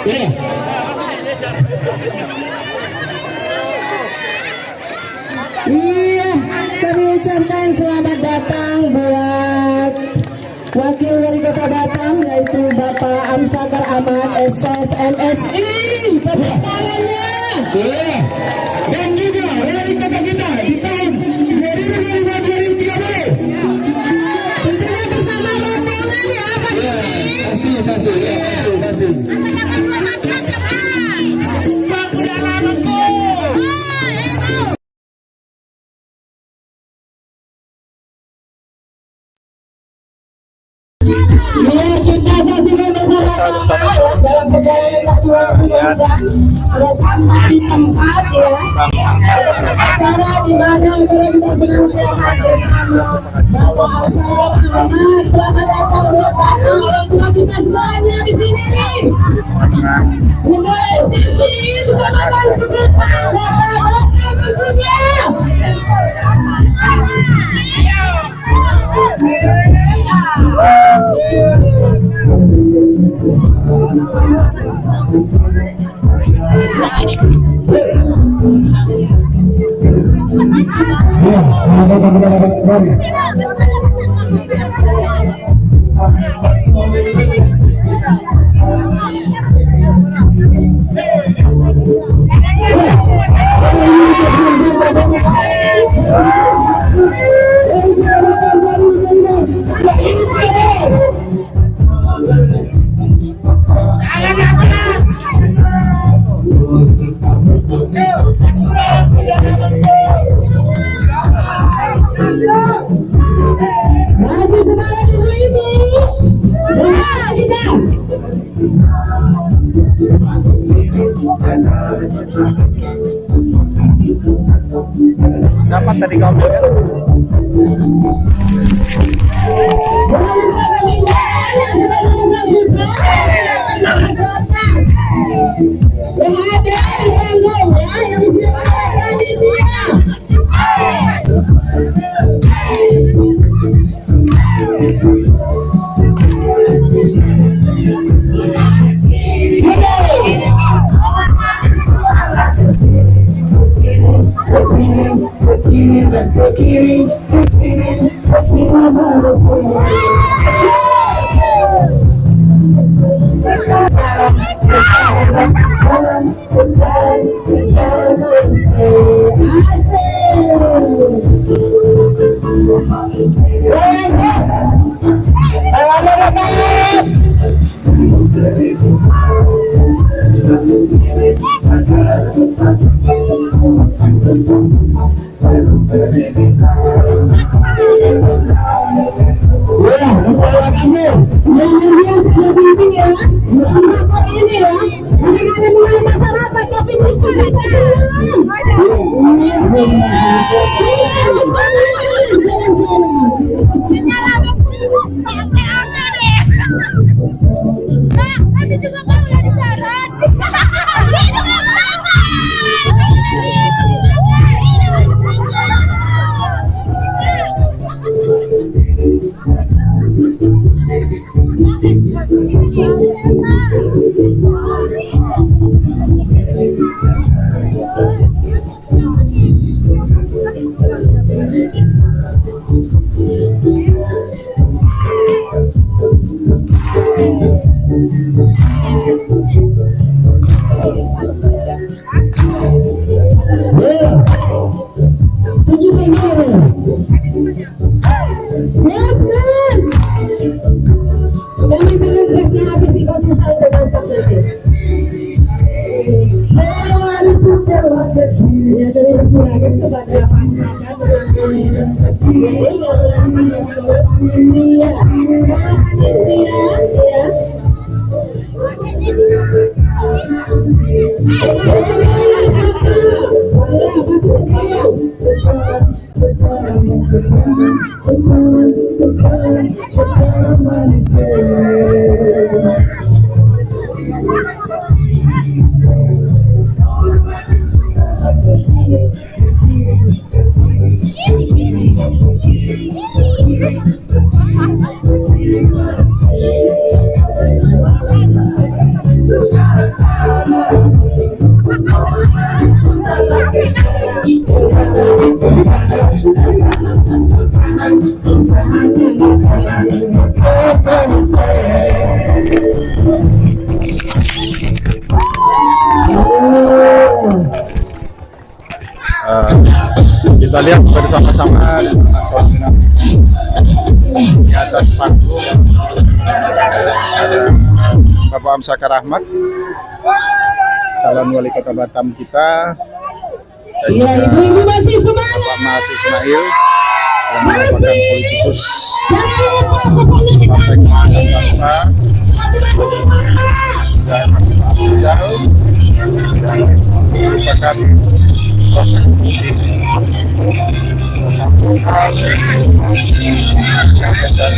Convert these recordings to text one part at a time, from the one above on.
Ya. Iya, kami ucapkan selamat datang buat Wakil Wali Kota Batam yaitu Bapak Amsakar Ahmad SOS MSI. Tepuk tangannya. Iya. Dan juga wali kota kita di tahun 2025-2030. Tentunya bersama rombongan ya Pak Dini. Pasti. Ya, kita saksikan bersama-sama dalam perjalanan tadi walaupun hujan sudah sampai di tempat ya. Tempat acara di mana acara kita sedang siapkan bersama Bapak Amsakar Ahmad. Selamat datang buat Bapak orang tua kita semuanya di sini nih. Bunda Estisi, kecamatan Seberang, Bapak tentunya. Masih semangat ibu-ibu. Semangat kita. Dapat tadi kamu ya? bersama-sama dengan Saudara di atas panggung Bapak Amsakar Ahmad, calon wali kota Batam kita, dan Iya, juga ibu-ibu masih semangat. Bapak Mas Ismail yang merupakan Masih. politikus Jangan lupa kuponnya Partai ditanggung. Kebangkitan Bangsa, Tapi masih semangat. dan Pak Abdul yang merupakan proses politik yang biasa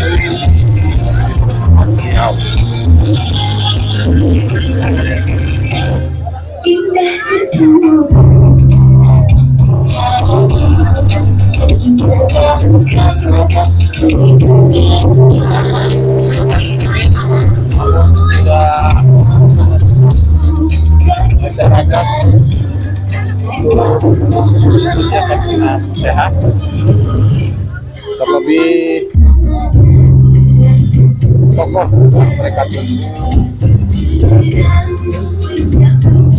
beliau. Indah tersenyum. Masyarakat kegiatan senam sehat, terlebih tokoh mereka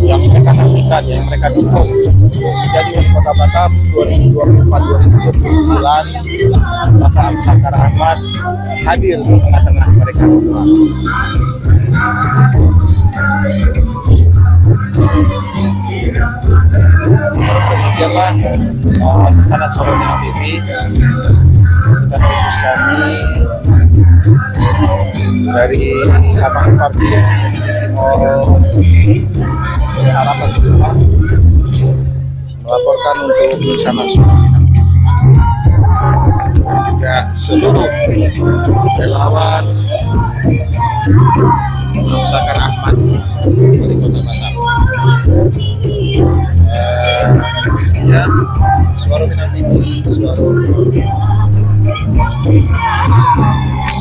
yang mereka nantikan, yang mereka dukung menjadi wali kota Batam 2024-2029, Bapak Amsakar Ahmad hadir di tengah-tengah mereka semua. Demikianlah pesanan Sorona TV dan khusus kami dari lapangan parkir Destinasi Mall Harapan Semua melaporkan untuk bersama juga seluruh relawan Amsakar Ahmad wali kota Batam. Ya, Suara Minasi, suara